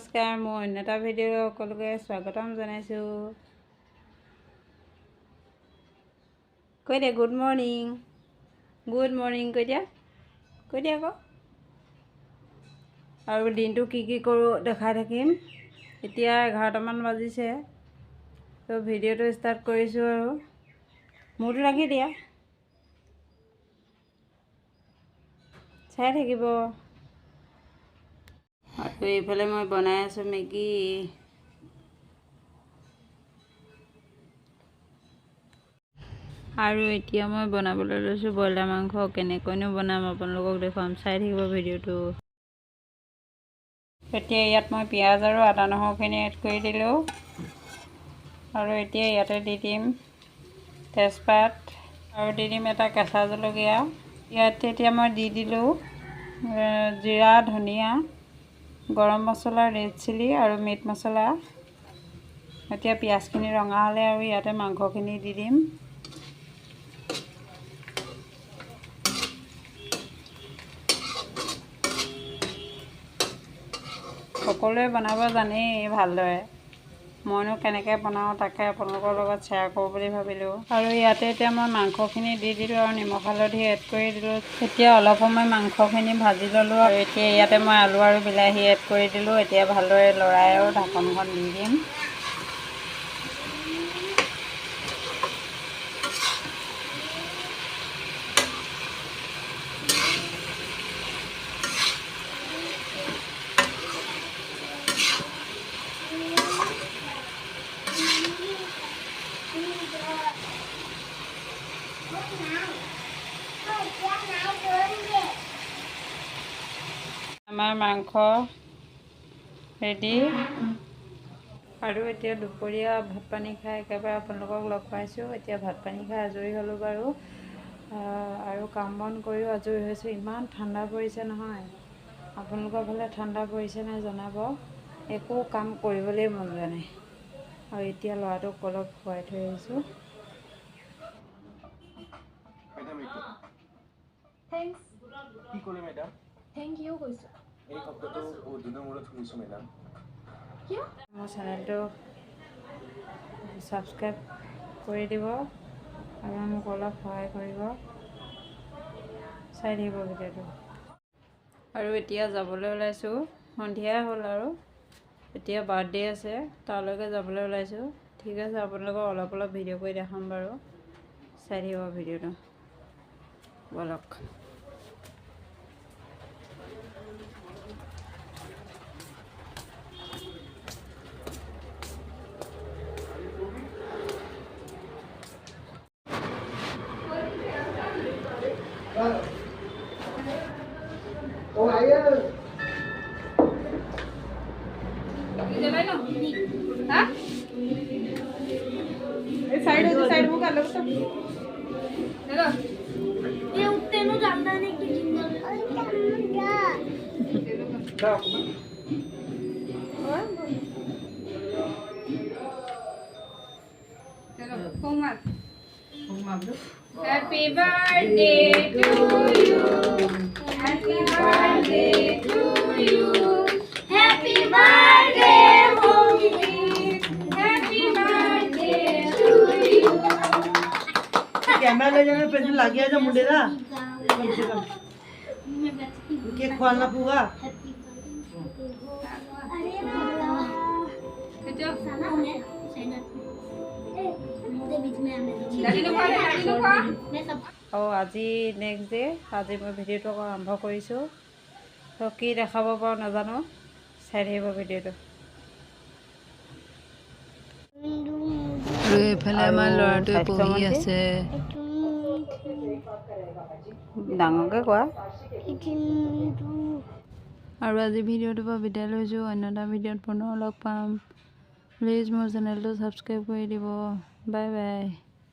নমস্কাৰ, মোৰ অন্য এটা ভিডিঅ' সকলোকে স্বাগতম জনাইছোঁ। কৈ দিয়া গুড মৰ্ণিং কৈ দিয়া আকৌ। আৰু দিনটো কি কৰোঁ দেখাই থাকিম। এতিয়া 11টামান বাজিছে, তো ভিডিঅ'টো ষ্টাৰ্ট কৰিছোঁ আৰু মোৰটো ৰাখি দিয়া, চাই থাকিব। আৰু এইফালে মই বনাই আছোঁ মেগী। আৰু এতিয়া মই বনাবলৈ লৈছোঁ ব্ৰইলাৰ মাংস। কেনেকৈনো বনাম আপোনালোকক দেখুৱাম, চাই থাকিব ভিডিঅ'টো। এতিয়া ইয়াত মই পিঁয়াজ আৰু আদা নহৰুখিনি এড কৰি দিলোঁ। আৰু এতিয়া ইয়াতে দি দিম তেজপাত আৰু দি দিম এটা কেঁচা জলকীয়া। ইয়াত এতিয়া মই দি দিলোঁ জিৰা, ধনিয়া, গৰম মছলা, ৰেড চিলি আৰু মিট মছলা। এতিয়া পিঁয়াজখিনি ৰঙা হ'লে আৰু ইয়াতে মাংসখিনি দি দিম। সকলোৱে বনাব জানেই ভালদৰে, মইনো কেনেকৈ বনাওঁ তাকে আপোনালোকৰ লগত শ্বেয়াৰ কৰোঁ বুলি ভাবিলোঁ। আৰু ইয়াতে এতিয়া মই মাংসখিনি দি দিলোঁ আৰু নিমখ হালধি এড কৰি দিলোঁ। এতিয়া অলপ সময় মাংসখিনি ভাজি ল'লোঁ আৰু এতিয়া ইয়াতে মই আলু আৰু বিলাহী এড কৰি দিলোঁ। এতিয়া ভালদৰে লৰাই আৰু ঢাকনখন দি দিম। আমাৰ মাংস ৰেডি। আৰু এতিয়া দুপৰীয়া ভাত পানী খাই একেবাৰে আপোনালোকক লগ পাইছোঁ। এতিয়া ভাত পানী খাই আজৰি হ'লোঁ বাৰু, আৰু কাম বন কৰিও আজৰি হৈছোঁ। ইমান ঠাণ্ডা পৰিছে নহয়, আপোনালোকৰ ফালে ঠাণ্ডা পৰিছে নাই জনাব। একো কাম কৰিবলৈ মন যোৱা নাই। আৰু এতিয়া ল'ৰাটোক অলপ খুৱাই থৈ আহিছোঁ। কি ক'লে মেডাম? থেংক ইউ কৈছোঁ। এই শব্দটো বহুত দিনৰ মূৰত শুনিছোঁ মেডাম। কিয়? মোৰ চেনেলটো ছাবস্ক্ৰাইব কৰি দিব আৰু মোক অলপ সহায় কৰিব, চাই থাকিব ভিডিঅ'টো। আৰু এতিয়া যাবলৈ ওলাইছোঁ, সন্ধিয়াই হ'ল আৰু এতিয়া বাৰ্থডে আছে, তালৈকে যাবলৈ ওলাইছোঁ। ঠিক আছে, আপোনালোকক অলপ ভিডিঅ' কৰি দেখাম বাৰু, চাই থাকিব ভিডিঅ'টো। বলক। साइड वो कर लो चलो। ये उठते नो जानता नहीं कि जिंगल चलो घूमा दो। Happy birthday to you, happy birthday to you, happy birthday homie, happy birthday to you. Camera ले जाने पे लग गया जो मुंडे दा कम से कम केक खोलना पूगा। আজি নেক্সট ডে, আজি মই ভিডিঅ'টো আৰম্ভ কৰিছোঁ। তো কি দেখাব পাৰোঁ নাজানো, চাই থাকিব ভিডিঅ'টো। আৰু এইফালে আমাৰ ল'ৰাটোৱে পঢ়ি আছে। ডাঙৰকৈ কোৱা। আৰু আজি ভিডিঅ'টোৰ পৰা বিদায় লৈছোঁ। অন্য এটা ভিডিঅ'ত পুনৰ লগ পাম। প্লিজ মোৰ চেনেলটো ছাবস্ক্ৰাইব কৰি দিব। Bye bye.